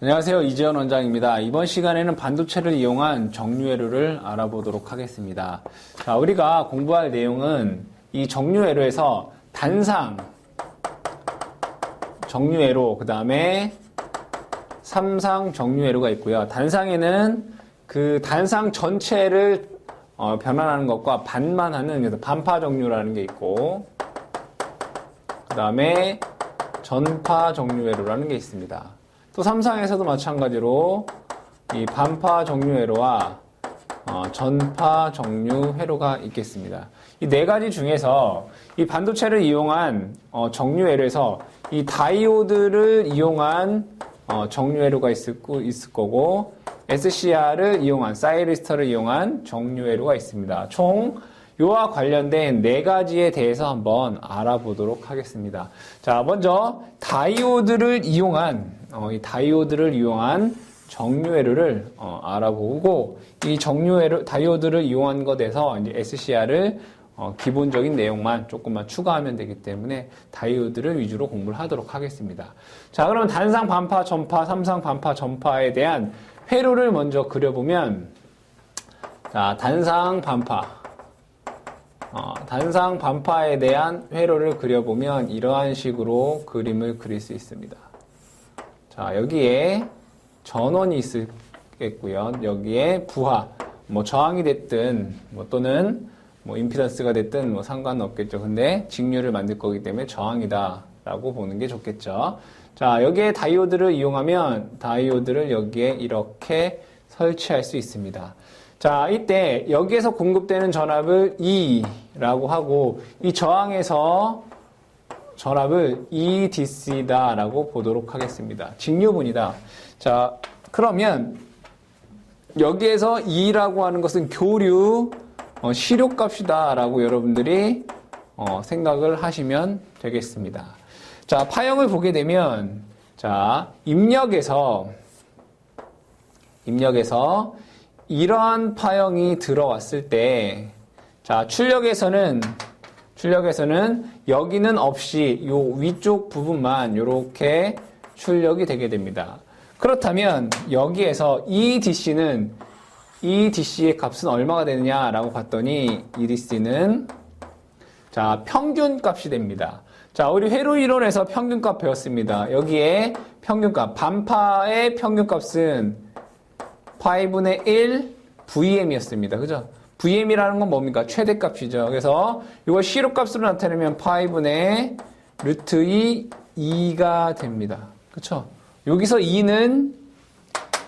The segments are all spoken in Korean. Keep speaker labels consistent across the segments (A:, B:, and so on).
A: 안녕하세요. 이재현 원장입니다. 이번 시간에는 반도체를 이용한 정류회로를 알아보도록 하겠습니다. 자, 우리가 공부할 내용은 이 정류회로에서 단상 정류회로, 그 다음에 삼상 정류회로가 있고요. 단상에는 그 단상 전체를 변환하는 것과 반만하는, 그래서 반파 정류라는 게 있고, 그 다음에 전파 정류회로라는 게 있습니다. 또 삼상에서도 마찬가지로 이 반파 정류회로와 전파 정류회로가 있겠습니다. 이 네 가지 중에서 이 반도체를 이용한 정류회로에서 이 다이오드를 이용한 정류회로가 있을 거고, SCR을 이용한, 사이리스터를 이용한 정류회로가 있습니다. 총 이와 관련된 네 가지에 대해서 한번 알아보도록 하겠습니다. 자, 먼저 다이오드를 이용한 이 다이오드를 이용한 정류회로를 알아보고, 이 정류회로 다이오드를 이용한 것에서 이제 SCR을 기본적인 내용만 조금만 추가하면 되기 때문에 다이오드를 위주로 공부를 하도록 하겠습니다. 자, 그러면 단상 반파 전파, 삼상 반파 전파에 대한 회로를 먼저 그려보면, 자, 단상 반파에 대한 회로를 그려보면 이러한 식으로 그림을 그릴 수 있습니다. 자, 여기에 전원이 있겠고요. 여기에 부하, 저항이 됐든, 또는 임피던스가 됐든 상관은 없겠죠. 근데 직류를 만들 거기 때문에 저항이다 라고 보는 게 좋겠죠. 자, 여기에 다이오드를 이용하면 다이오드를 여기에 이렇게 설치할 수 있습니다. 자, 이때 여기에서 공급되는 전압을 E라고 하고, 이 저항에서 전압을 EDC다 라고 보도록 하겠습니다. 직류분이다. 자, 그러면 여기에서 E라고 하는 것은 교류 시료값이다 라고 여러분들이 생각을 하시면 되겠습니다. 자, 파형을 보게 되면, 자, 입력에서 이러한 파형이 들어왔을 때, 자, 출력에서는 여기는 없이 요 위쪽 부분만 이렇게 출력이 되게 됩니다. 그렇다면 여기에서 EDC의 값은 얼마가 되느냐라고 봤더니 EDC는 자, 평균값이 됩니다. 자, 우리 회로 이론에서 평균값 배웠습니다. 여기에 평균값, 반파의 평균값은 5분의 1 VM이었습니다. 그죠? VM이라는 건 뭡니까? 최대값이죠. 그래서 이걸 시료값으로 나타내면 5분의 루트 2가 됩니다. 그쵸? 여기서 2는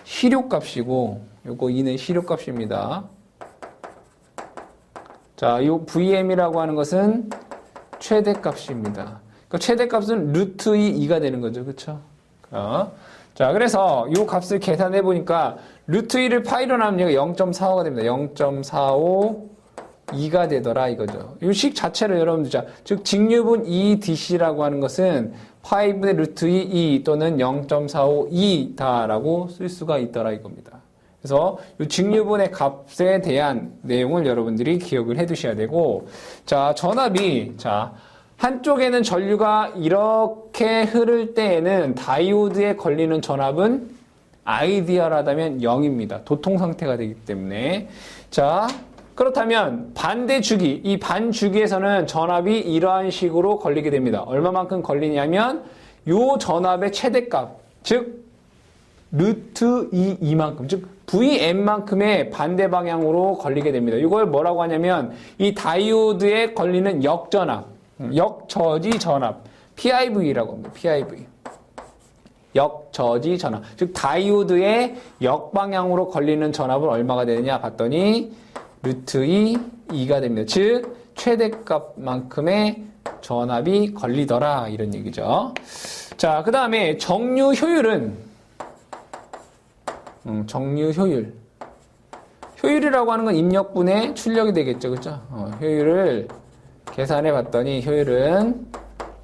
A: 시료값이고, 요거 2는 시료값입니다. 자, 요 VM이라고 하는 것은 최대값입니다. 그 최대값은 루트 2가 되는 거죠. 그쵸? 자, 그래서 이 값을 계산해 보니까 루트 2를 파이로 나누면 0.45가 됩니다. 0.452가 되더라 이거죠. 이 식 자체를 여러분들, 즉 직류분 EDC라고 하는 것은 5분의 루트 2 또는 0.452다라고 쓸 수가 있더라 이겁니다. 그래서 이 직류분의 값에 대한 내용을 여러분들이 기억을 해 두셔야 되고, 자, 전압이, 자, 한쪽에는 전류가 이렇게 흐를 때에는 다이오드에 걸리는 전압은 아이디얼하다면 0입니다. 도통 상태가 되기 때문에. 자, 그렇다면 반대 주기, 이 반 주기에서는 전압이 이러한 식으로 걸리게 됩니다. 얼마만큼 걸리냐면 요 전압의 최대값, 즉 루트 2만큼, 즉 VM만큼의 반대 방향으로 걸리게 됩니다. 이걸 뭐라고 하냐면 이 다이오드에 걸리는 역전압, 역저지 전압, PIV라고 합니다. PIV. 역저지 전압. 즉 다이오드의 역방향으로 걸리는 전압은 얼마가 되느냐 봤더니 루트 2가 됩니다. 즉 최대값만큼의 전압이 걸리더라 이런 얘기죠. 자, 그 다음에 정류 효율은 정류 효율. 효율이라고 하는 건 입력분의 출력이 되겠죠. 그렇죠? 효율을 계산해 봤더니 효율은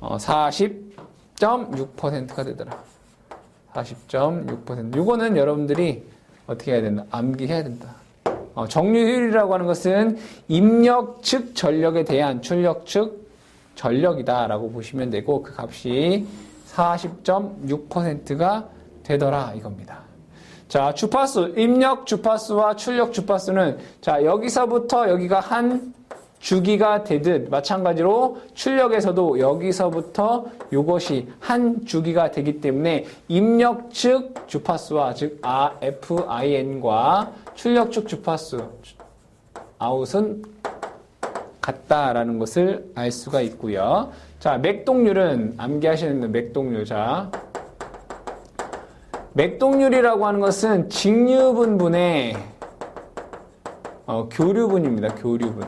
A: 40.6%가 되더라. 40.6%. 이거는 여러분들이 어떻게 해야 된다? 암기해야 된다. 정류 효율이라고 하는 것은 입력 측 전력에 대한 출력 측 전력이다라고 보시면 되고, 그 값이 40.6%가 되더라 이겁니다. 자, 주파수, 입력 주파수와 출력 주파수는 자, 여기서부터 여기가 한 주기가 되듯 마찬가지로 출력에서도 여기서부터 이것이 한 주기가 되기 때문에 입력 측 주파수와 즉 FIN과 출력 측 주파수 아웃은 같다라는 것을 알 수가 있고요. 자, 맥동률은 암기하시는 맥동률. 자, 맥동률이라고 하는 것은 직류분분의 교류분입니다. 교류분.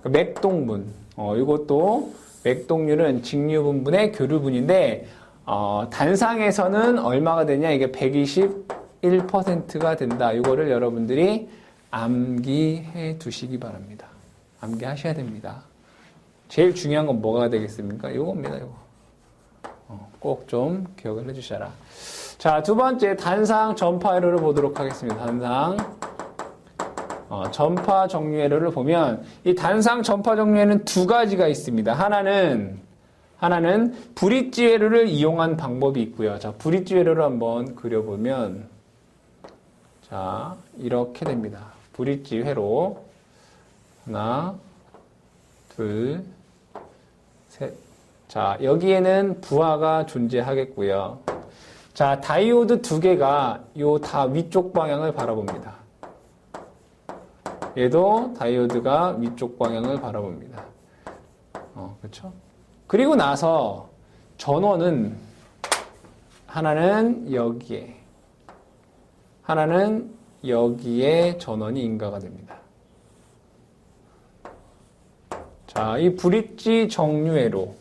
A: 맥동분. 이것도 맥동률은 직류분분의 교류분인데 단상에서는 얼마가 되냐? 이게 121%가 된다. 이거를 여러분들이 암기해 두시기 바랍니다. 암기하셔야 됩니다. 제일 중요한 건 뭐가 되겠습니까? 이겁니다. 이거. 꼭 좀 기억을 해 주셔라. 자, 두 번째 단상 전파 회로를 보도록 하겠습니다. 단상 전파 정류 회로를 보면 이 단상 전파 정류에는 두 가지가 있습니다. 하나는 브릿지 회로를 이용한 방법이 있고요. 자, 브릿지 회로를 한번 그려보면 자, 이렇게 됩니다. 브릿지 회로 하나, 둘, 셋. 자, 여기에는 부하가 존재하겠고요. 자, 다이오드 두 개가 요 다 위쪽 방향을 바라봅니다. 얘도 다이오드가 위쪽 방향을 바라봅니다. 그렇죠? 그리고 나서 전원은 하나는 여기에, 하나는 여기에 전원이 인가가 됩니다. 자, 이 브릿지 정류회로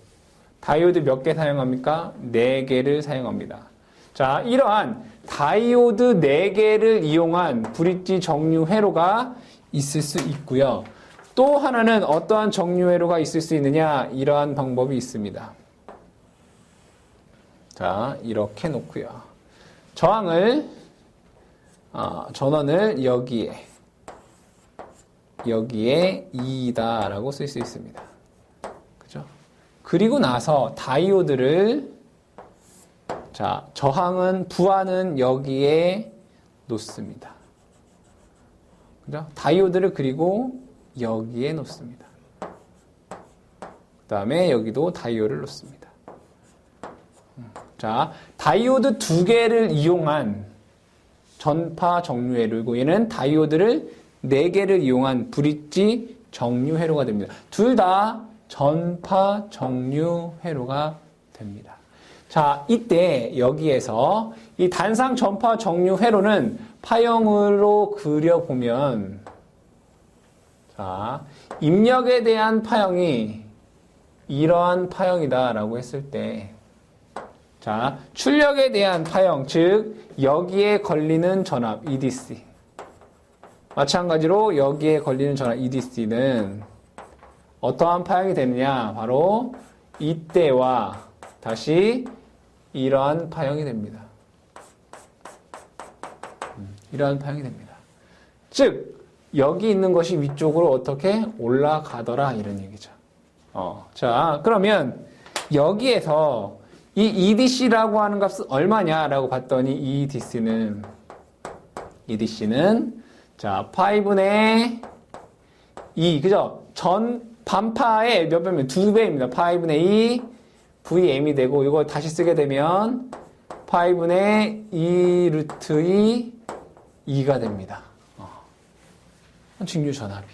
A: 다이오드 몇 개 사용합니까? 4개를 사용합니다. 자, 이러한 다이오드 4개를 이용한 브릿지 정류회로가 있을 수 있고요. 또 하나는 어떠한 정류회로가 있을 수 있느냐? 이러한 방법이 있습니다. 자, 이렇게 놓고요. 저항을 전원을 여기에 2다라고 쓸 수 있습니다. 그죠? 그리고 나서 다이오드를 자, 저항은 부하는 여기에 놓습니다. 그죠? 다이오드를 그리고 여기에 놓습니다. 그 다음에 여기도 다이오드를 놓습니다. 자, 다이오드 2개를 이용한 전파 정류회로이고 얘는 다이오드를 4개를 이용한 브릿지 정류회로가 됩니다. 둘 다 전파 정류회로가 됩니다. 자, 이때 여기에서 이 단상 전파 정류회로는 파형으로 그려보면 자, 입력에 대한 파형이 이러한 파형이다라고 했을 때 자, 출력에 대한 파형, 즉 여기에 걸리는 전압 EDC 마찬가지로 여기에 걸리는 전압 EDC는 어떠한 파형이 되느냐? 바로 이때와 다시 이러한 파형이 됩니다. 이러한 파형이 됩니다. 즉 여기 있는 것이 위쪽으로 어떻게 올라가더라 이런 얘기죠. 자, 그러면 여기에서 이 EDC라고 하는 값은 얼마냐라고 봤더니 EDC는 자, 5분의 2, 그죠? 전 반파의 몇 배면 2배입니다. 5분의 2 VM이 되고 이거 다시 쓰게 되면 5분의 2 루트 2가 됩니다. 직류 전압이.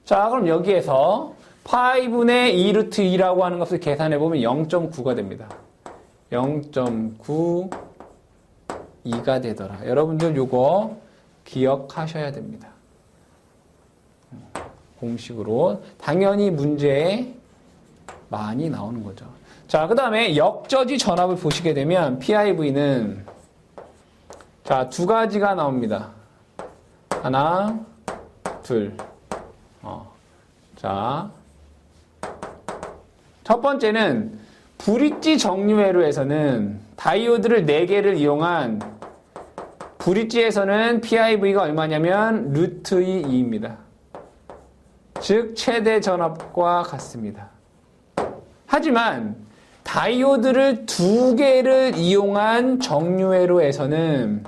A: 자, 그럼 여기에서 5분의 2 루트 2라고 하는 것을 계산해 보면 0.9가 됩니다. 0.92가 되더라. 여러분들 요거 기억하셔야 됩니다. 공식으로. 당연히 문제에 많이 나오는 거죠. 자, 그 다음에 역저지 전압을 보시게 되면 PIV는 자, 2가지가 나옵니다. 하나, 둘. 자, 첫 번째는 브릿지 정류회로에서는 다이오드를 4개를 이용한 브릿지에서는 PIV가 얼마냐면 루트 2입니다. 즉 최대 전압과 같습니다. 하지만 다이오드를 두 개를 이용한 정류회로에서는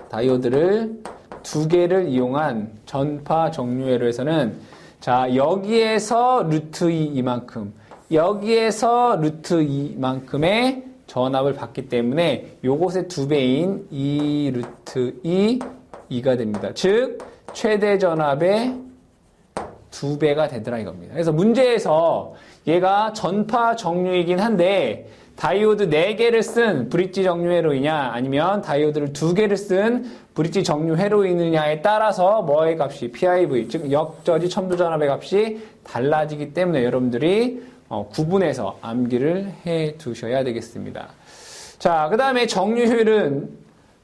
A: 다이오드를 두 개를 이용한 전파 정류회로에서는 자, 여기에서 루트 2 이만큼, 여기에서 루트 2만큼의 전압을 받기 때문에 요것의 두 배인 2 루트 2가 됩니다. 즉, 최대 전압의 두 배가 되더라 이겁니다. 그래서 문제에서 얘가 전파 정류이긴 한데 다이오드 4개를 쓴 브릿지 정류 회로이냐 아니면 다이오드를 2개를 쓴 브릿지 정류 회로이느냐에 따라서 뭐의 값이 PIV 즉 역저지 첨도 전압의 값이 달라지기 때문에 여러분들이 구분해서 암기를 해 두셔야 되겠습니다. 자, 그 다음에 정류 효율은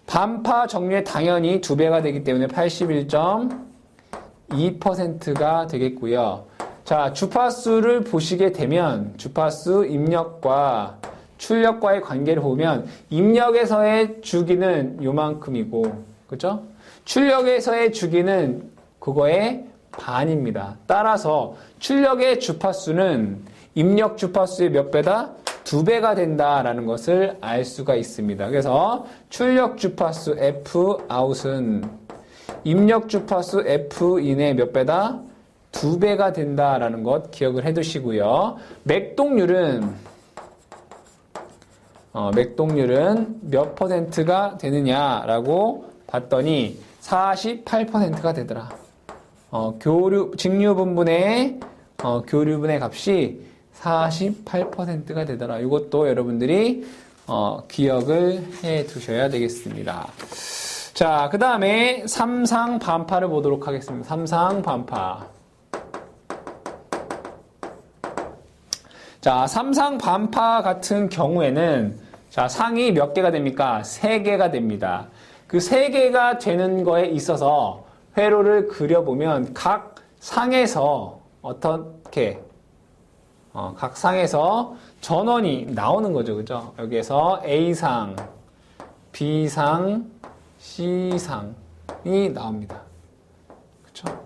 A: 반파 정류에 당연히 2배가 되기 때문에 81.2%가 되겠고요. 자, 주파수를 보시게 되면 주파수 입력과 출력과의 관계를 보면 입력에서의 주기는 요만큼이고, 그죠? 출력에서의 주기는 그거의 반입니다. 따라서 출력의 주파수는 입력 주파수의 몇 배다? 2배가 된다라는 것을 알 수가 있습니다. 그래서 출력 주파수 F 아웃은 입력 주파수 F 인의 몇 배다? 2배가 된다라는 것 기억을 해 두시고요. 맥동률은 몇 퍼센트가 되느냐라고 봤더니 48%가 되더라. 직류분분의 교류분의 값이 48%가 되더라. 이것도 여러분들이 기억을 해 두셔야 되겠습니다. 자, 그 다음에 삼상 반파를 보도록 하겠습니다. 삼상 반파. 자, 삼상 반파 같은 경우에는 자, 상이 몇 개가 됩니까? 3개가 됩니다. 그 3개가 되는 거에 있어서 회로를 그려보면 각 상에서 어떻게 각 상에서 전원이 나오는 거죠. 그죠? 여기에서 A상, B상, C상이 나옵니다. 그쵸?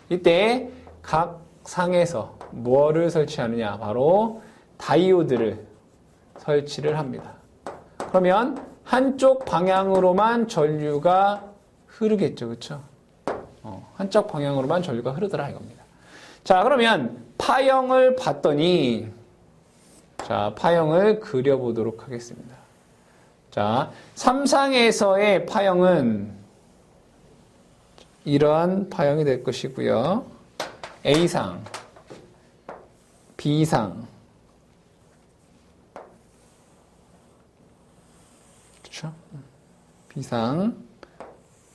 A: 이때 각 상에서 뭐를 설치하느냐? 바로 다이오드를 설치를 합니다. 그러면 한쪽 방향으로만 전류가 흐르겠죠. 그쵸? 한쪽 방향으로만 전류가 흐르더라 이겁니다. 자, 그러면 파형을 봤더니 자, 파형을 그려보도록 하겠습니다. 자, 삼상에서의 파형은 이러한 파형이 될 것이고요. A상, B상, 그렇죠? B상,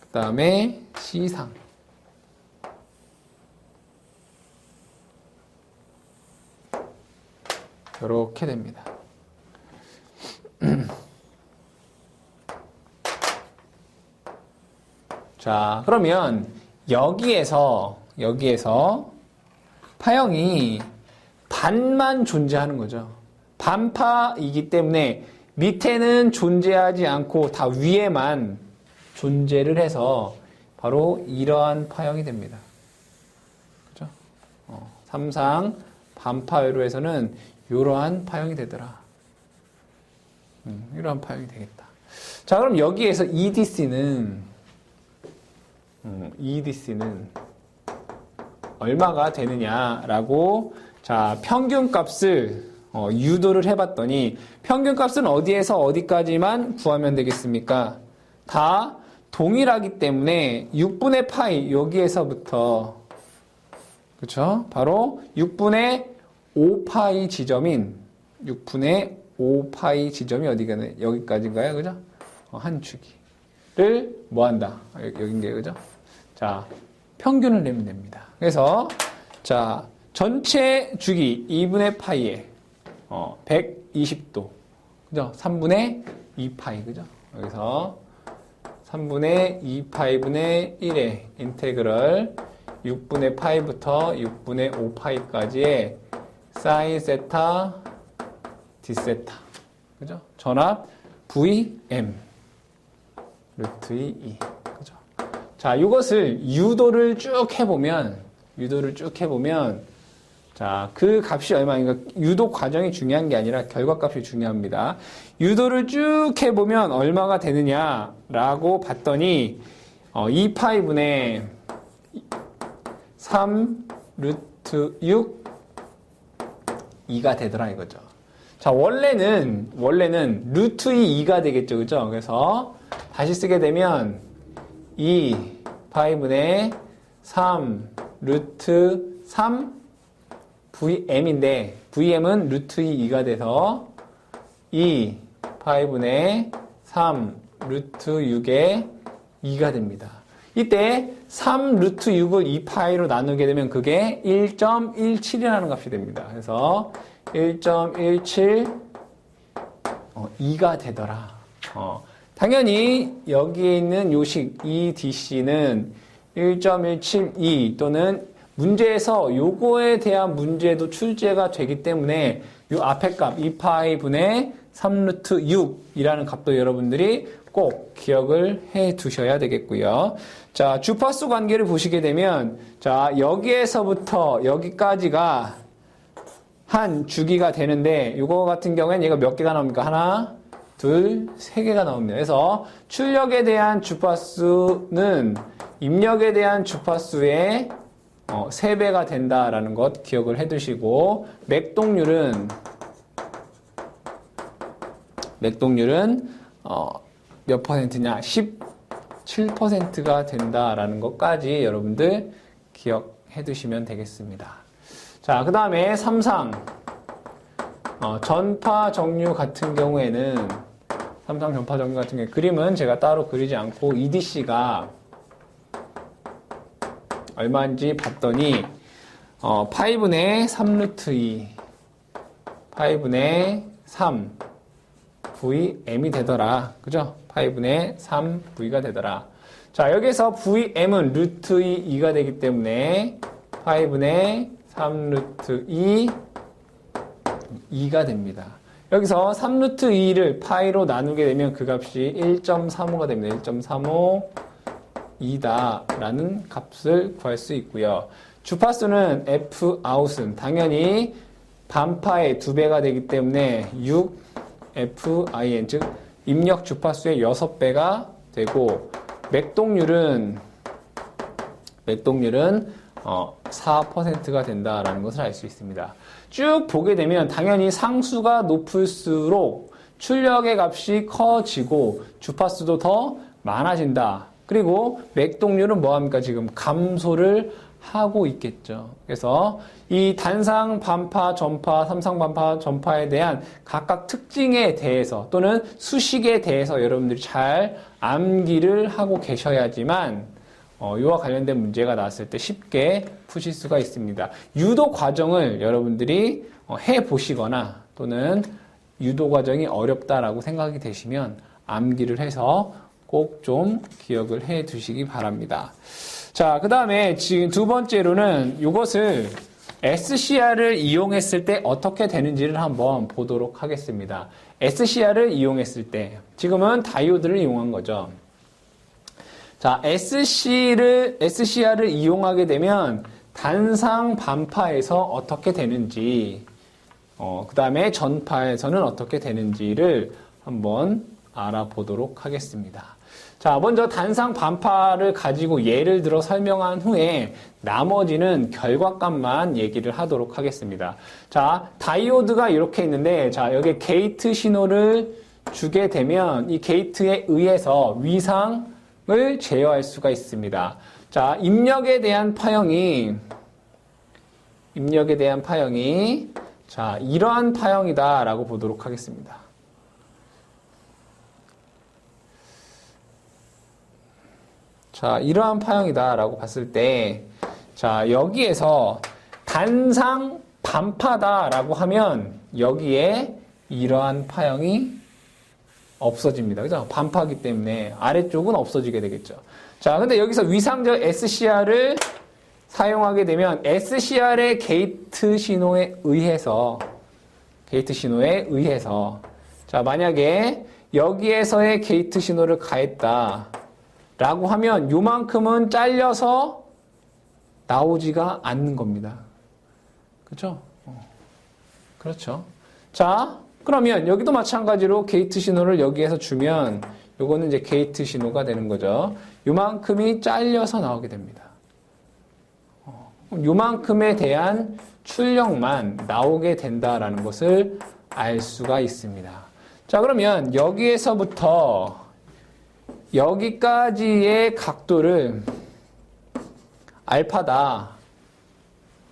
A: 그 다음에 C상. 이렇게 됩니다. 자, 그러면 여기에서 파형이 반만 존재하는 거죠. 반파이기 때문에 밑에는 존재하지 않고 다 위에만 존재를 해서 바로 이러한 파형이 됩니다. 그죠? 삼상 반파회로에서는 이러한 파형이 되더라. 이러한 파형이 되겠다. 자, 그럼 여기에서 EDC는 얼마가 되느냐라고 자, 평균값을 유도를 해봤더니 평균값은 어디에서 어디까지만 구하면 되겠습니까? 다 동일하기 때문에 6분의 파이 여기에서부터 그렇죠? 바로 6분의 5파이 지점인 6분의 5파이 지점이 어디가 여기까지인가요? 그죠? 한 주기를 뭐 한다? 여긴게 그죠? 자, 평균을 내면 됩니다. 그래서 자, 전체 주기 2분의 파이에 120도. 그죠? 3분의 2파이. 그죠? 여기서 3분의 2파이분의 1의 인테그럴 6분의 파이부터 6분의 5파이까지의 사인 세타 디세타. 그죠? 전압 VM 루트 2. 그죠? 자, 이것을 유도를 쭉 해보면 자, 그 값이 얼마인가? 유도 과정이 중요한 게 아니라 결과값이 중요합니다. 유도를 쭉 해보면 얼마가 되느냐라고 봤더니 2파이분의 3 루트 6 2가 되더라 이거죠. 자, 원래는 루트 2가 되겠죠. 그죠? 그래서 다시 쓰게 되면 2파이분의 3 루트 3 VM인데 VM은 루트 2가 돼서 2파이분의 3 루트 6의 2가 됩니다. 이때 3 루트 6을 2파이로 나누게 되면 그게 1.17이라는 값이 됩니다. 그래서 1.17 2가 되더라. 당연히 여기에 있는 요식 EDC는 1.172 또는 문제에서 요거에 대한 문제도 출제가 되기 때문에 요 앞에 값 2파이분의 3루트 6이라는 값도 여러분들이 꼭 기억을 해 두셔야 되겠고요. 자, 주파수 관계를 보시게 되면 자, 여기에서부터 여기까지가 한 주기가 되는데 요거 같은 경우에는 얘가 몇 개가 나옵니까? 하나, 둘, 세 개가 나옵니다. 그래서 출력에 대한 주파수는 입력에 대한 주파수의 3배가 된다라는 것 기억을 해 두시고 맥동률은 몇 퍼센트냐? 17%가 된다라는 것까지 여러분들 기억해 두시면 되겠습니다. 자, 그 다음에 3상 전파 정류 같은 경우에는 삼상 전파 정류 같은 경우에 그림은 제가 따로 그리지 않고 EDC가 얼마인지 봤더니 파이분의 3루트 2 파이분의 3 VM이 되더라. 그죠? 파이분의 3 V가 되더라. 자, 여기서 VM은 루트 2가 되기 때문에 파이분의 3 루트 2가 됩니다. 여기서 3 루트 2를 파이로 나누게 되면 그 값이 1.35가 됩니다. 1.35 2다라는 값을 구할 수 있고요. 주파수는 Fout은 당연히 반파의 2배가 되기 때문에 6FIN 즉 입력 주파수의 6배가 되고 맥동률은 4%가 된다라는 것을 알 수 있습니다. 쭉 보게 되면 당연히 상수가 높을수록 출력의 값이 커지고 주파수도 더 많아진다. 그리고 맥동률은 뭐합니까? 지금 감소를 하고 있겠죠. 그래서 이 단상 반파, 전파, 삼상 반파, 전파에 대한 각각 특징에 대해서 또는 수식에 대해서 여러분들이 잘 암기를 하고 계셔야지만 이와 관련된 문제가 나왔을 때 쉽게 푸실 수가 있습니다. 유도 과정을 여러분들이 해보시거나 또는 유도 과정이 어렵다라고 생각이 되시면 암기를 해서 꼭 좀 기억을 해 두시기 바랍니다. 자, 그 다음에 지금 두 번째로는 이것을 SCR을 이용했을 때 어떻게 되는지를 한번 보도록 하겠습니다. SCR을 이용했을 때, 지금은 다이오드를 이용한 거죠. 자, SCR을 이용하게 되면 단상 반파에서 어떻게 되는지, 그 다음에 전파에서는 어떻게 되는지를 한번 알아보도록 하겠습니다. 자, 먼저 단상 반파를 가지고 예를 들어 설명한 후에 나머지는 결과값만 얘기를 하도록 하겠습니다. 자, 다이오드가 이렇게 있는데, 자, 여기 게이트 신호를 주게 되면 이 게이트에 의해서 위상을 제어할 수가 있습니다. 자, 입력에 대한 파형이 자, 이러한 파형이다라고 보도록 하겠습니다. 자, 이러한 파형이다라고 봤을 때, 자, 여기에서 단상 반파다라고 하면 여기에 이러한 파형이 없어집니다. 그죠? 반파기 때문에 아래쪽은 없어지게 되겠죠. 자, 근데 여기서 위상적 SCR을 사용하게 되면 SCR의 게이트 신호에 의해서 자, 만약에 여기에서의 게이트 신호를 가했다 라고 하면 요만큼은 잘려서 나오지가 않는 겁니다. 그죠? 그렇죠. 자, 그러면 여기도 마찬가지로 게이트 신호를 여기에서 주면 요거는 이제 게이트 신호가 되는 거죠. 요만큼이 잘려서 나오게 됩니다. 요만큼에 대한 출력만 나오게 된다라는 것을 알 수가 있습니다. 자, 그러면 여기에서부터 여기까지의 각도를 알파다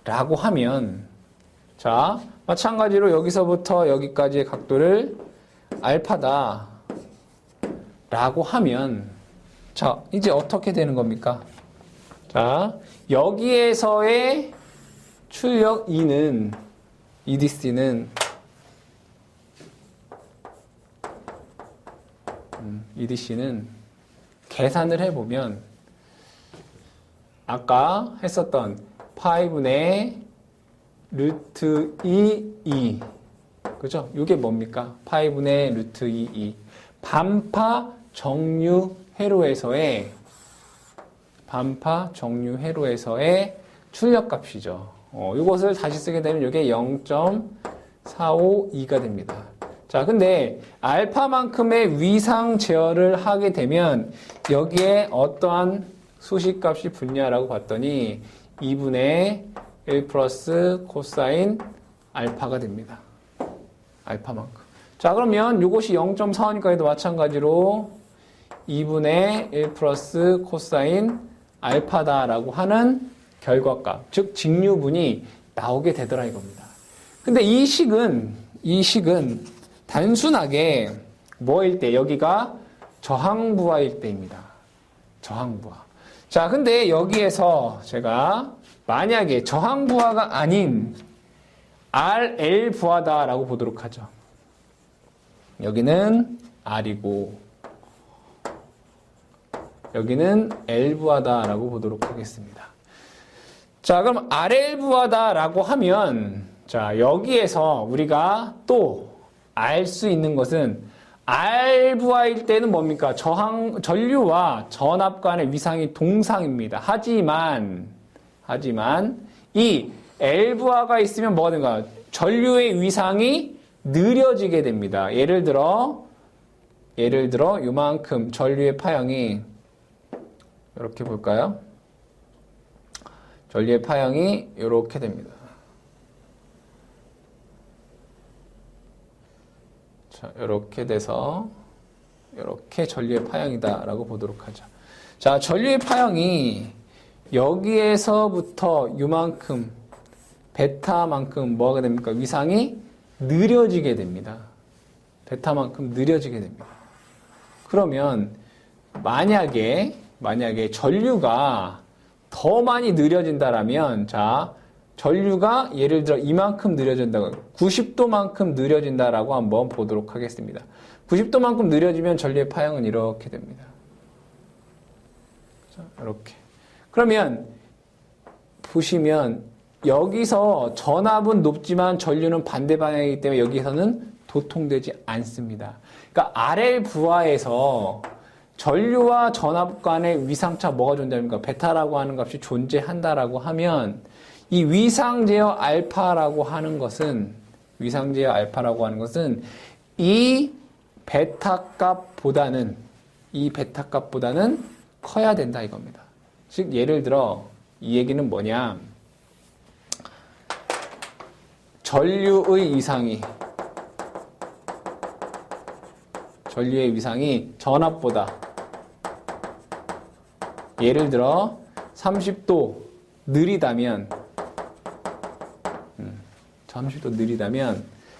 A: 라고 하면, 자, 마찬가지로 여기서부터 여기까지의 각도를 알파다 라고 하면, 자, 이제 어떻게 되는 겁니까? 자, 여기에서의 출력 E는, EDC는, EDC는 계산을 해보면, 아까 했었던 파이분의 루트 2E. 그죠? 이게 뭡니까? 파이분의 루트 2E. 반파 정류 회로에서의 출력값이죠. 이것을 다시 쓰게 되면 이게 0.452가 됩니다. 자, 근데 알파만큼의 위상 제어를 하게 되면 여기에 어떠한 수식값이 붙냐라고 봤더니 2분의 1 플러스 코사인 알파가 됩니다. 알파만큼. 자, 그러면 이것이 0.45니까 도 마찬가지로 2분의 1 플러스 코사인 알파다라고 하는 결과값, 즉 직류분이 나오게 되더라 이겁니다. 근데 이 식은 단순하게 뭐일 때? 여기가 저항부하일 때입니다. 저항부하. 자, 근데 여기에서 제가 만약에 저항부하가 아닌 RL 부하다라고 보도록 하죠. 여기는 R이고 여기는 L 부하다라고 보도록 하겠습니다. 자, 그럼 RL 부하다라고 하면, 자, 여기에서 우리가 또 알 수 있는 것은 R 부하일 때는 뭡니까? 전류와 전압 간의 위상이 동상입니다. 하지만 이 L 부하가 있으면 뭐가 된가? 전류의 위상이 느려지게 됩니다. 예를 들어 요만큼 전류의 파형이 이렇게 볼까요? 전류의 파형이 이렇게 됩니다. 자, 이렇게 돼서 이렇게 전류의 파형이다라고 보도록 하죠. 자, 전류의 파형이 여기에서부터 요만큼 베타만큼 뭐가 됩니까? 위상이 느려지게 됩니다. 베타만큼 느려지게 됩니다. 그러면 만약에 전류가 더 많이 느려진다라면, 자, 전류가 예를 들어 이만큼 느려진다고, 90도만큼 느려진다라고 한번 보도록 하겠습니다. 90도만큼 느려지면 전류의 파형은 이렇게 됩니다. 자, 이렇게. 그러면 보시면 여기서 전압은 높지만 전류는 반대 방향이기 때문에 여기서는 도통되지 않습니다. 그러니까 RL 부하에서 전류와 전압 간의 위상차 뭐가 존재합니까? 베타라고 하는 값이 존재한다라고 하면 이 위상 제어 알파라고 하는 것은 이 베타 값보다는 커야 된다 이겁니다. 즉 예를 들어 이 얘기는 뭐냐? 전류의 위상이 전압보다 예를 들어 30도 느리다면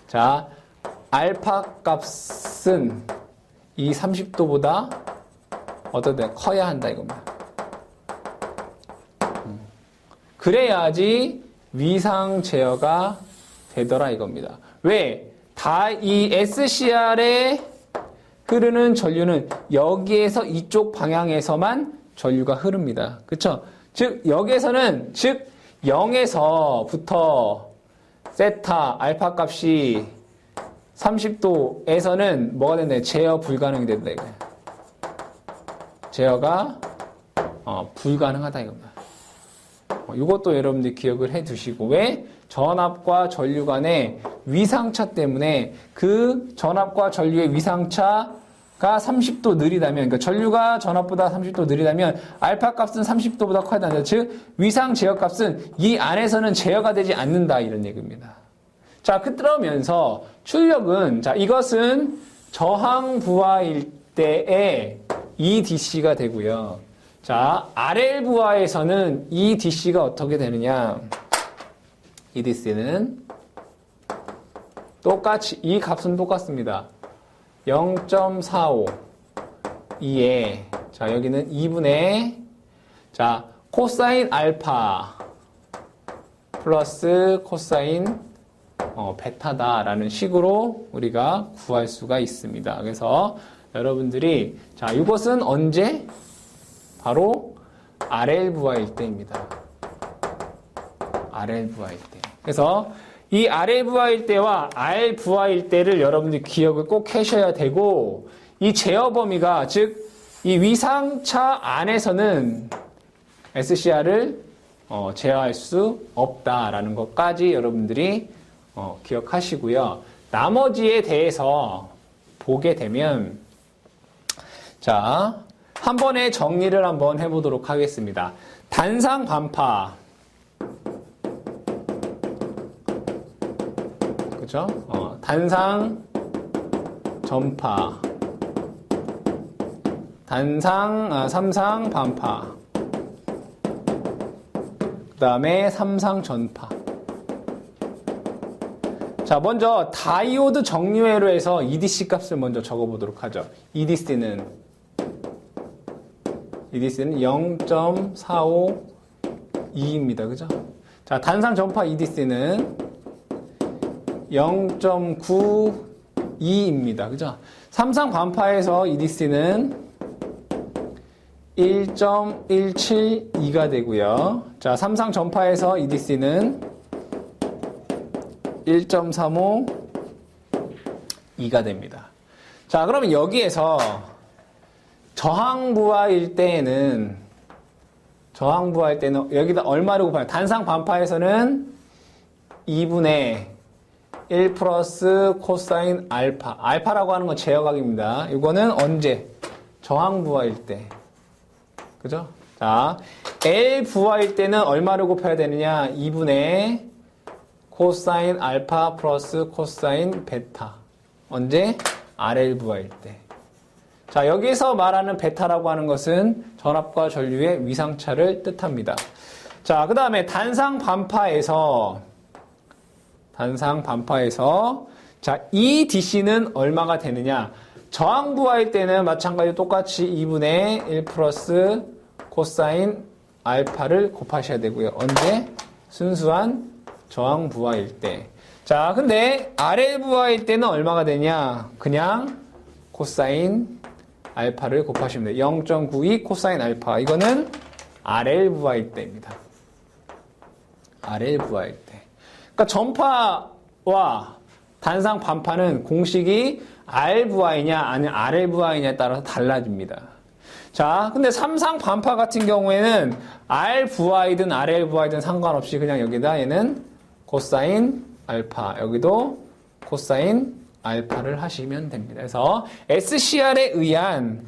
A: 자, 알파 값은 이 30도보다 어떻게 커야 한다 이겁니다. 그래야지 위상 제어가 되더라 이겁니다. 왜? 다 이 SCR에 흐르는 전류는 여기에서 이쪽 방향에서만 전류가 흐릅니다. 그쵸? 즉 여기에서는 0에서부터 세타 알파 값이 30도에서는 뭐가 된다? 제어 불가능이 된다 이거예요. 제어가 불가능하다 이겁니다. 이것도 여러분들이 기억을 해 두시고, 왜? 전압과 전류 간의 위상차 때문에 그 전압과 전류의 위상차가 30도 느리다면, 그러니까 전류가 전압보다 30도 느리다면 알파 값은 30도보다 커야 된다. 즉 위상 제어 값은 이 안에서는 제어가 되지 않는다, 이런 얘기입니다. 자, 그러면서 출력은, 자, 이것은 저항 부하일 때의 EDC가 되고요. 자, RL 부하에서는 EDC가 어떻게 되느냐? EDC는 똑같이, 이 값은 똑같습니다. 0.45 2에, 자, 여기는 2분의, 자, 코사인 알파 플러스 코사인 베타다라는 식으로 우리가 구할 수가 있습니다. 그래서 여러분들이, 자, 이것은 언제? 바로 RL 부하일 때입니다. RL 부하일 때. 그래서 이 RL 부하일 때와 R 부하일 때를 여러분들이 기억을 꼭 하셔야 되고, 이 제어 범위가, 즉 이 위상차 안에서는 SCR을 제어할 수 없다라는 것까지 여러분들이 기억하시고요. 나머지에 대해서 보게 되면, 자, 한 번에 정리를 한번 해보도록 하겠습니다. 단상 반파, 그죠? 단상 전파, 삼상 반파, 그 다음에 삼상 전파. 자, 먼저 다이오드 정류회로에서 EDC 값을 먼저 적어보도록 하죠. EDC는 0.452입니다. 그죠? 자, 단상 전파 EDC는 0.92입니다. 그죠? 삼상 반파에서 EDC는 1.172가 되고요. 자, 삼상 전파에서 EDC는 1.352가 됩니다. 자, 그러면 여기에서 저항부하일 때는 여기다 얼마를 곱하면, 단상 반파에서는 2분의 1 플러스 코사인 알파. 알파라고 하는 건 제어각입니다. 이거는 언제? 저항부하일 때. 그죠? 자, L 부하일 때는 얼마를 곱해야 되느냐? 2분의 코사인 알파 플러스 코사인 베타. 언제? RL 부하일 때. 자, 여기서 말하는 베타라고 하는 것은 전압과 전류의 위상차를 뜻합니다. 자, 그 다음에 단상 반파에서 자, 이 DC는 얼마가 되느냐? 저항 부하일 때는 마찬가지로 똑같이 2분의 1 플러스 코사인 알파를 곱하셔야 되고요. 언제? 순수한 저항 부하일 때. 자, 근데 RL 부하일 때는 얼마가 되냐? 그냥 코사인 알파를 곱하시면 돼요. 0.92 코사인 알파. 이거는 RL 부하일 때입니다. RL 부하일 때. 그러니까 전파와 단상 반파는 공식이 R 부하이냐 아니면 RL 부하이냐에 따라서 달라집니다. 자, 근데 삼상 반파 같은 경우에는 R 부하이든 RL 부하이든 상관없이 그냥 여기다 얘는 코사인 알파, 여기도 코사인 알파를 하시면 됩니다. 그래서 SCR에 의한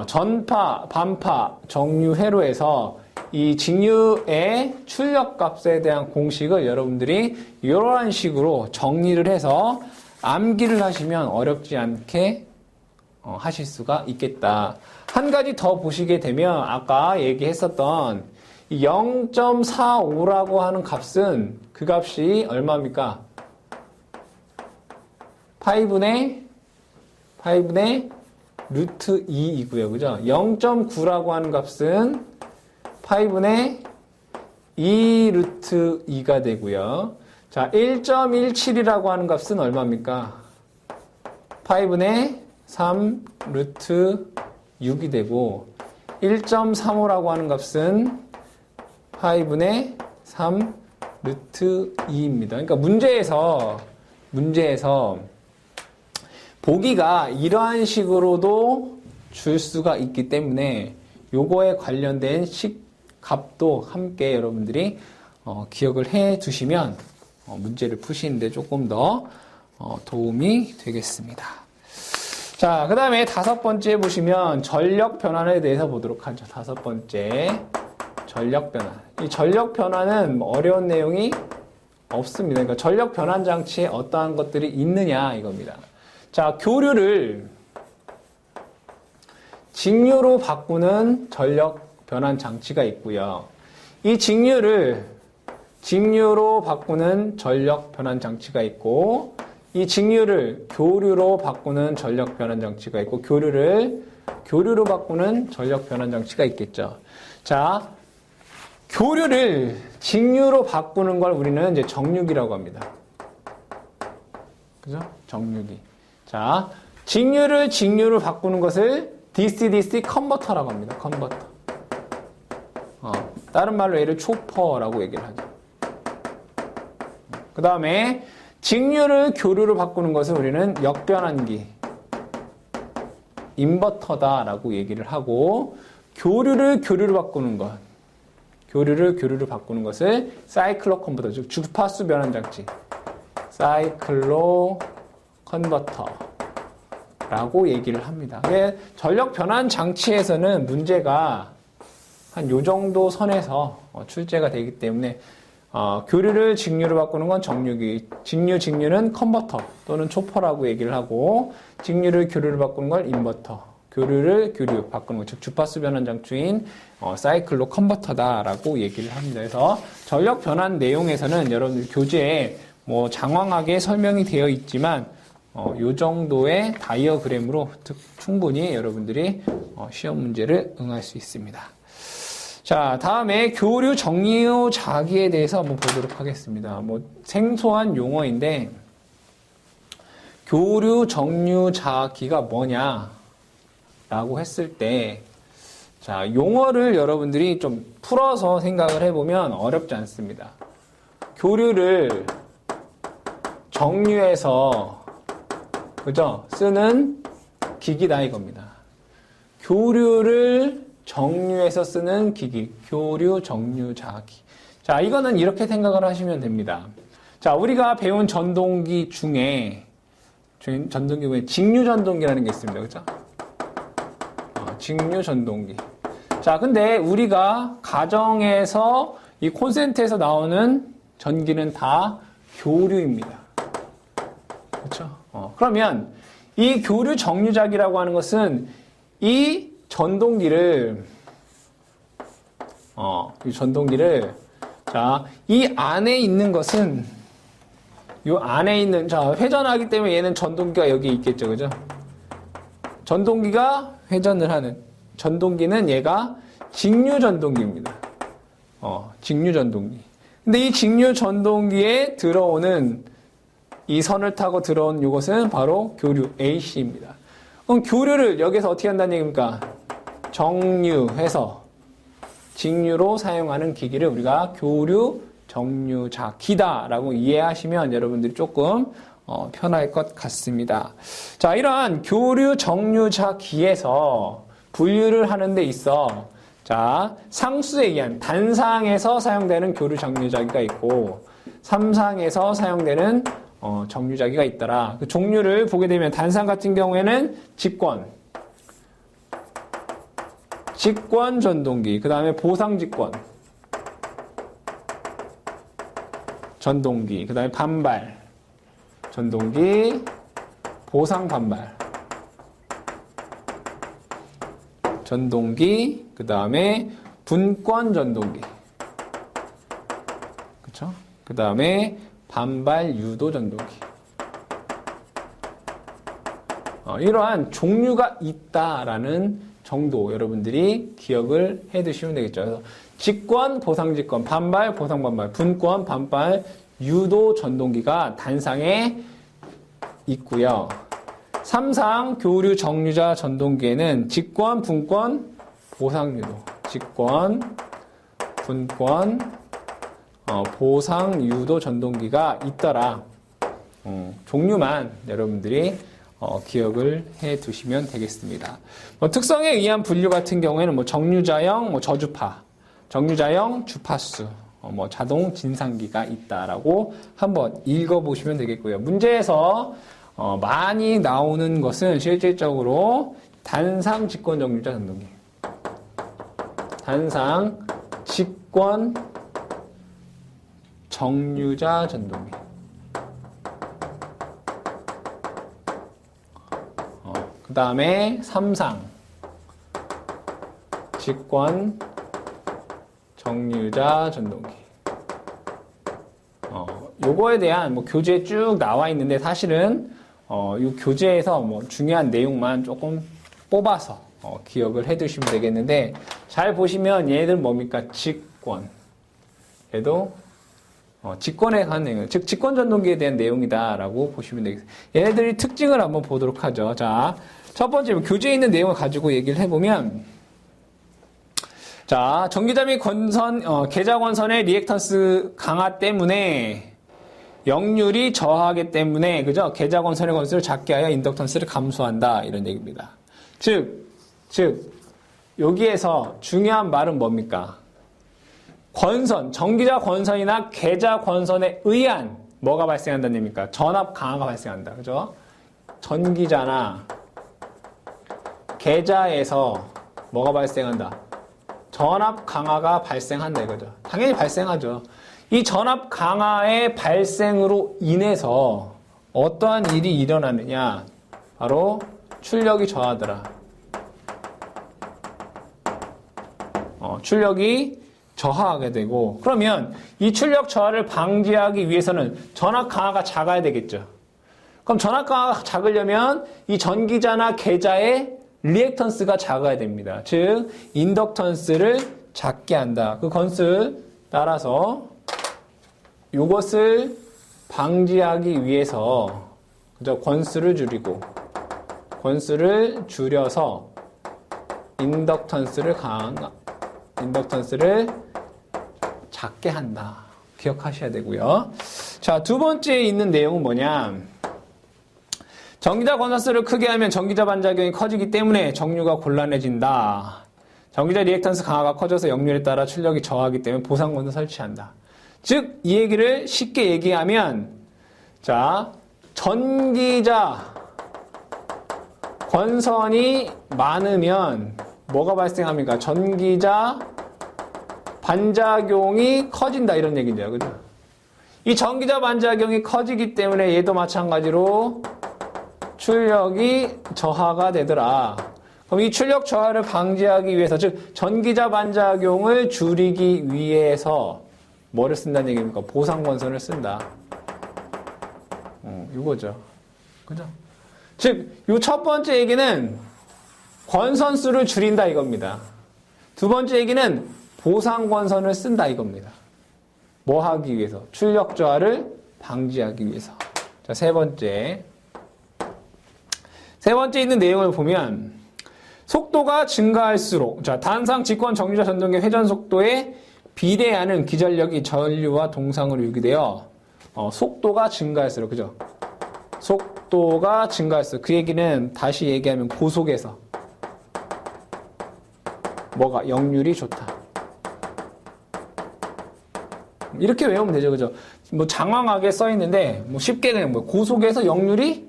A: 전파, 반파, 정류, 회로에서 이 직류의 출력값에 대한 공식을 여러분들이 이러한 식으로 정리를 해서 암기를 하시면 어렵지 않게 하실 수가 있겠다. 한 가지 더 보시게 되면 아까 얘기했었던 0.45라고 하는 값은 그 값이 얼마입니까? 파이분의 루트 2이고요. 그죠? 0.9라고 하는 값은 파이분의 2 루트 2가 되고요. 자, 1.17이라고 하는 값은 얼마입니까? 파이분의 3 루트 6이 되고 1.35라고 하는 값은 파이분의 3 루트 2입니다. 그러니까 문제에서 보기가 이러한 식으로도 줄 수가 있기 때문에 요거에 관련된 값도 함께 여러분들이 기억을 해 두시면 문제를 푸시는데 조금 더 도움이 되겠습니다. 자, 그 다음에 5번째 보시면 전력 변환에 대해서 보도록 하죠. 5번째 전력 변환. 이 전력 변환은 어려운 내용이 없습니다. 그러니까 전력 변환 장치에 어떠한 것들이 있느냐 이겁니다. 자, 교류를 직류로 바꾸는 전력 변환 장치가 있고요. 이 직류를 직류로 바꾸는 전력 변환 장치가 있고, 이 직류를 교류로 바꾸는 전력 변환 장치가 있고, 교류를 교류로 바꾸는 전력 변환 장치가 있겠죠. 자, 교류를 직류로 바꾸는 걸 우리는 이제 정류기라고 합니다. 그죠? 정류기. 자, 직류를 직류로 바꾸는 것을 DC-DC 컨버터라고 합니다. 컨버터. 다른 말로 얘를 초퍼라고 얘기를 하죠. 그 다음에 직류를 교류로 바꾸는 것을 우리는 역변환기, 인버터다라고 얘기를 하고, 교류를 교류로 바꾸는 것, 교류를 교류로 바꾸는 것을 사이클로 컨버터, 즉 주파수 변환 장치, 사이클로 컨버터라고 얘기를 합니다. 전력 변환 장치에서는 문제가 한 요 정도 선에서 출제가 되기 때문에 교류를 직류로 바꾸는 건 정류기, 직류는 컨버터 또는 초퍼라고 얘기를 하고, 직류를 교류로 바꾸는 걸 인버터, 교류를 교류 바꾸는 것, 즉 주파수 변환 장치인 사이클로 컨버터다라고 얘기를 합니다. 그래서 전력 변환 내용에서는 여러분들 교재에 뭐 장황하게 설명이 되어 있지만 요 정도의 다이어그램으로 충분히 여러분들이 시험 문제를 응할 수 있습니다. 자, 다음에 교류 정류자기에 대해서 한번 보도록 하겠습니다. 뭐 생소한 용어인데, 교류 정류자기가 뭐냐라고 했을 때, 자, 용어를 여러분들이 좀 풀어서 생각을 해보면 어렵지 않습니다. 교류를 정류해서, 그죠? 쓰는 기기다 이겁니다. 교류를 정류해서 쓰는 기기, 교류 정류자기. 자, 이거는 이렇게 생각을 하시면 됩니다. 자, 우리가 배운 전동기 중에 직류 전동기라는 게 있습니다. 그죠? 직류 전동기. 자, 근데 우리가 가정에서 이 콘센트에서 나오는 전기는 다 교류입니다. 그렇죠? 그러면 이 교류 정류자기라고 하는 것은 이 전동기를 자, 이 안에 있는 것은 이 안에 있는, 자, 회전하기 때문에 얘는 전동기가 여기 있겠죠. 그죠? 전동기가 회전을 하는 전동기는 얘가 직류 전동기입니다. 직류 전동기. 근데 이 직류 전동기에 들어오는 이 선을 타고 들어온 이것은 바로 교류 AC입니다. 그럼 교류를 여기서 어떻게 한다는 얘기입니까? 정류해서 직류로 사용하는 기기를 우리가 교류 정류자기다라고 이해하시면 여러분들이 조금 편할 것 같습니다. 자, 이러한 교류 정류자기에서 분류를 하는 데 있어, 자, 상수에 의한 단상에서 사용되는 교류 정류자기가 있고 삼상에서 사용되는 정류자기가 있더라. 그 종류를 보게 되면 단상 같은 경우에는 직권 전동기, 그 다음에 보상 직권 전동기, 그 다음에 반발 전동기, 보상 반발 전동기, 그 다음에 분권 전동기, 그쵸? 그 다음에 반발 유도 전동기. 이러한 종류가 있다라는 정도 여러분들이 기억을 해 두시면 되겠죠. 그래서 직권, 보상직권, 반발, 보상반발, 분권, 반발, 유도 전동기가 단상에 있고요. 삼상 교류 정류자 전동기에는 직권, 분권, 보상유도, 직권, 분권, 보상유도 전동기가 있더라. 종류만 여러분들이 기억을 해 두시면 되겠습니다. 특성에 의한 분류 같은 경우에는 정류자형, 저주파, 정류자형, 주파수, 뭐 자동 진상기가 있다라고 한번 읽어보시면 되겠고요. 문제에서 많이 나오는 것은 실질적으로 단상 직권 정류자 전동기. 단상 직권 정류자 전동기. 그 다음에 3상 직권 정류자 전동기. 요거에 대한 뭐 교재에 쭉 나와 있는데 사실은 이 교재에서 뭐 중요한 내용만 조금 뽑아서 기억을 해 두시면 되겠는데, 잘 보시면 얘들 뭡니까? 직권. 얘도 직권에 관한 내용, 즉 직권 전동기에 대한 내용이다라고 보시면 되겠습니다. 얘네들이 특징을 한번 보도록 하죠. 자, 첫 번째 교재에 있는 내용을 가지고 얘기를 해보면, 자, 전기자 및 권선, 계좌 권선의 리액턴스 강화 때문에 역률이 저하하기 때문에, 그죠? 계좌 권선의 건수를 작게 하여 인덕턴스를 감소한다. 이런 얘기입니다. 즉, 여기에서 중요한 말은 뭡니까? 권선, 전기자 권선이나 계좌 권선에 의한 뭐가 발생한다는 얘기입니까? 전압 강화가 발생한다. 그죠? 전기자나 계좌에서 뭐가 발생한다? 전압 강화가 발생한다 이거죠. 당연히 발생하죠. 이 전압 강화의 발생으로 인해서 어떠한 일이 일어나느냐? 바로 출력이 저하더라. 출력이 저하하게 되고, 그러면 이 출력 저하를 방지하기 위해서는 전압 강화가 작아야 되겠죠. 그럼 전압 강화가 작으려면 이 전기자나 계좌의 리액턴스가 작아야 됩니다. 즉 인덕턴스를 작게 한다. 그 건수 따라서 이것을 방지하기 위해서, 그죠? 권수를 줄이고 권수를 줄여서 인덕턴스를 작게 한다. 기억하셔야 되고요. 자, 두 번째 있는 내용은 뭐냐? 전기자 권선수를 크게 하면 전기자 반작용이 커지기 때문에 정류가 곤란해진다. 전기자 리액턴스 강화가 커져서 역률에 따라 출력이 저하기 때문에 보상권을 설치한다. 즉, 이 얘기를 쉽게 얘기하면, 자, 전기자 권선이 많으면 뭐가 발생합니까? 전기자 반작용이 커진다. 이런 얘기죠. 그죠? 이 전기자 반작용이 커지기 때문에 얘도 마찬가지로 출력이 저하가 되더라. 그럼 이 출력 저하를 방지하기 위해서, 즉 전기자 반작용을 줄이기 위해서 뭐를 쓴다는 얘기입니까? 보상권선을 쓴다. 이거죠. 그죠? 즉, 이 첫 번째 얘기는 권선수를 줄인다 이겁니다. 두 번째 얘기는 보상권선을 쓴다 이겁니다. 뭐 하기 위해서? 출력 저하를 방지하기 위해서. 자, 세 번째 있는 내용을 보면, 속도가 증가할수록, 자, 단상 직권 정류자 전동기 회전 속도에 비례하는 기전력이 전류와 동상으로 유기되어 속도가 증가할수록, 그죠? 속도가 증가할수록, 그 얘기는 다시 얘기하면 고속에서 뭐가? 역률이 좋다. 이렇게 외우면 되죠, 그죠? 뭐 장황하게 써 있는데 뭐 쉽게 그냥 뭐 고속에서 역률이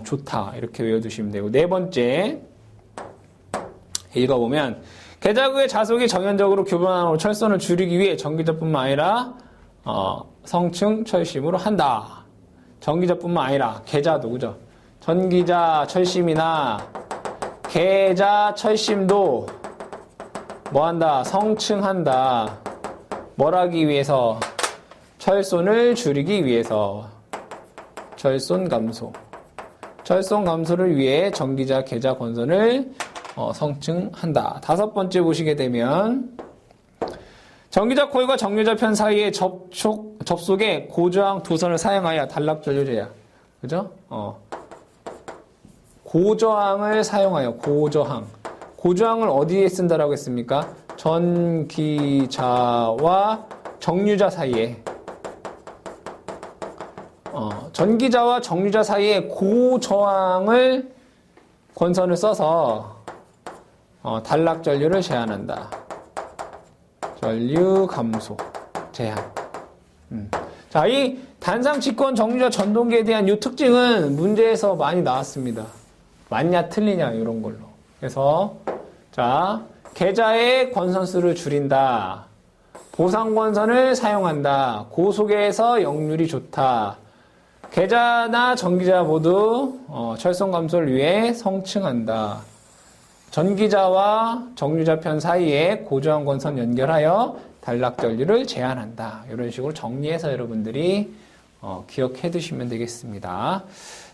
A: 좋다 이렇게 외워두시면 되고, 네 번째 읽어보면, 계좌구의 자속이 정연적으로 교변하는 철선을 줄이기 위해 전기자뿐만 아니라 성층 철심으로 한다. 전기자뿐만 아니라 계좌도, 그죠? 전기자 철심이나 계좌 철심도 뭐 한다? 성층한다. 뭘 하기 위해서? 철손을 줄이기 위해서. 철손 감소. 철손 감소를 위해 전기자 계좌 권선을 성층한다. 다섯 번째 보시게 되면, 전기자 코일과 정류자 편 사이의 접속에 고저항 도선을 사용하여 단락전류 제약. 그죠? 고저항을 사용하여, 고저항을 어디에 쓴다라고 했습니까? 전기자와 정류자 사이에, 전기자와 정류자 사이에 고저항을 권선을 써서 단락 전류를 제한한다. 전류 감소. 제한. 자, 이 단상 직권 정류자 전동기에 대한 이 특징은 문제에서 많이 나왔습니다. 맞냐 틀리냐 이런 걸로. 그래서 자, 계좌의 권선수를 줄인다. 보상권선을 사용한다. 고속에서 역률이 좋다. 계좌나 전기자 모두 철송 감소를 위해 성층한다. 전기자와 정류자편 사이에 고정한 권선 연결하여 단락 전류를 제한한다. 이런 식으로 정리해서 여러분들이 기억해 두시면 되겠습니다.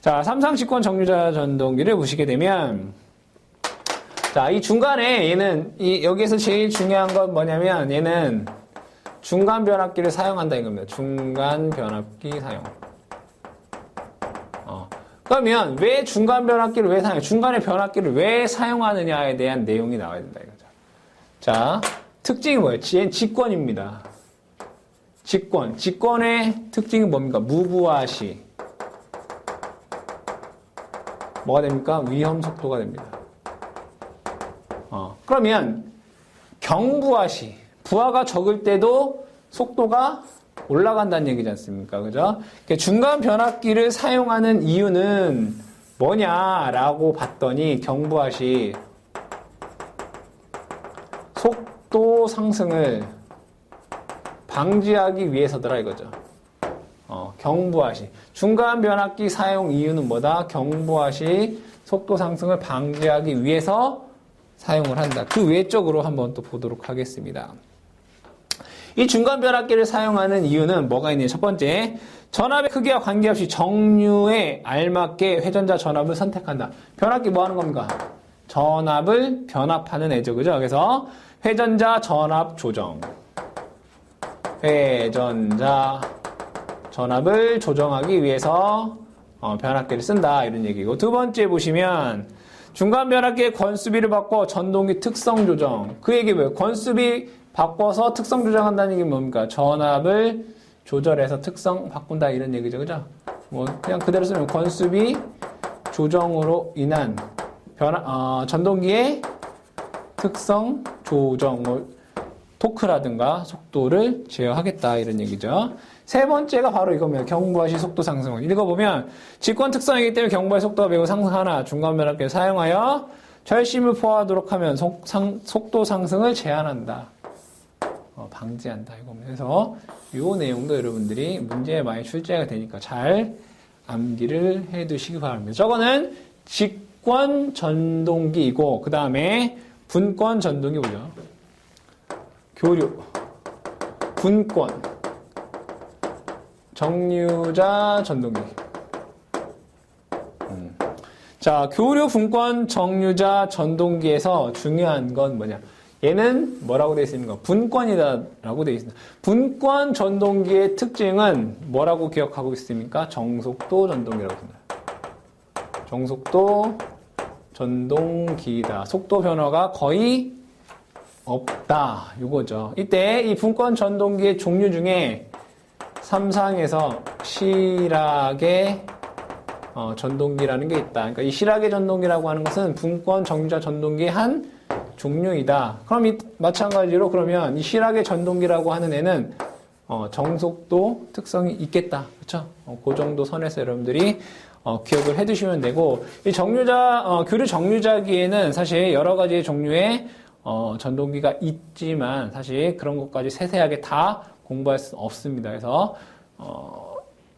A: 자, 삼상직권 정류자 전동기를 보시게 되면 자, 이 중간에 얘는 여기에서 제일 중요한 건 뭐냐면 얘는 중간 변압기를 사용한다 이겁니다. 중간 변압기 사용. 그러면 왜 중간 변압기를 왜 사용해? 중간에 변압기를 왜 사용하느냐에 대한 내용이 나와야 된다 이거죠. 자, 특징이 뭐예요? 직권입니다. 직권. 직권의 특징이 뭡니까? 무부하시. 뭐가 됩니까? 위험 속도가 됩니다. 그러면 경부하시. 부하가 적을 때도 속도가 올라간다는 얘기지 않습니까? 그죠? 중간 변압기를 사용하는 이유는 뭐냐라고 봤더니 경부하시 속도 상승을 방지하기 위해서더라 이거죠. 경부하시 중간 변압기 사용 이유는 뭐다? 경부하시 속도 상승을 방지하기 위해서 사용을 한다. 그 외적으로 한번 또 보도록 하겠습니다. 이 중간 변압기를 사용하는 이유는 뭐가 있느냐? 첫 번째, 전압의 크기와 관계없이 정류에 알맞게 회전자 전압을 선택한다. 변압기 뭐 하는 겁니까? 전압을 변압하는 애죠. 그죠? 그래서 회전자 전압 조정. 회전자 전압을 조정하기 위해서 변압기를 쓴다. 이런 얘기고. 두 번째 보시면 중간 변압기의 권수비를 바꿔 전동기 특성 조정. 그 얘기 뭐예요? 권수비 바꿔서 특성 조정한다는 얘기 뭡니까? 전압을 조절해서 특성 바꾼다 이런 얘기죠. 그죠? 뭐 그냥 그대로 쓰면 권수비 조정으로 인한 전동기의 특성 조정, 토크라든가 속도를 제어하겠다 이런 얘기죠. 세 번째가 바로 이겁니다. 경부하시 속도 상승. 읽어보면 직권 특성이기 때문에 경부하시 속도가 매우 상승하나 중간 변압기를 사용하여 철심을 포함하도록 하면 속도 상승을 제한한다. 방지한다 이겁니다. 그래서 이 내용도 여러분들이 문제에 많이 출제가 되니까 잘 암기를 해두시기 바랍니다. 저거는 직권 전동기이고 그 다음에 분권 전동기 뭐죠? 교류, 분권, 정류자 전동기. 자, 교류, 분권, 정류자 전동기에서 중요한 건 뭐냐? 얘는 뭐라고 되어 있습니까? 분권이다라고 되어 있습니다. 분권 전동기의 특징은 뭐라고 기억하고 있습니까? 정속도 전동기라고 합니다. 정속도 전동기이다. 속도 변화가 거의 없다. 이거죠. 이때 이 분권 전동기의 종류 중에 삼상에서 실학의 전동기라는 게 있다. 그러니까 이 실학의 전동기라고 하는 것은 분권 정류자 전동기의 한 종류이다. 그럼 마찬가지로 그러면 이 실학의 전동기라고 하는 애는 정속도 특성이 있겠다. 그렇죠? 그 정도 선에서 여러분들이 기억을 해두시면 되고 이 정류자 교류 정류자기에는 사실 여러 가지 종류의 전동기가 있지만 사실 그런 것까지 세세하게 다 공부할 수 없습니다. 그래서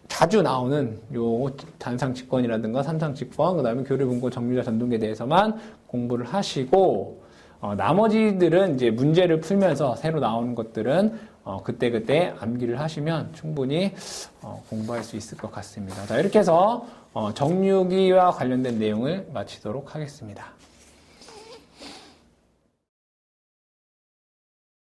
A: 자주 나오는 요 단상 직권이라든가 삼상 직권, 그다음에 교류 분권 정류자 전동기에 대해서만 공부를 하시고 나머지들은 이제 문제를 풀면서 새로 나오는 것들은 그때그때 암기를 하시면 충분히 공부할 수 있을 것 같습니다. 자, 이렇게 해서 정류기와 관련된 내용을 마치도록 하겠습니다.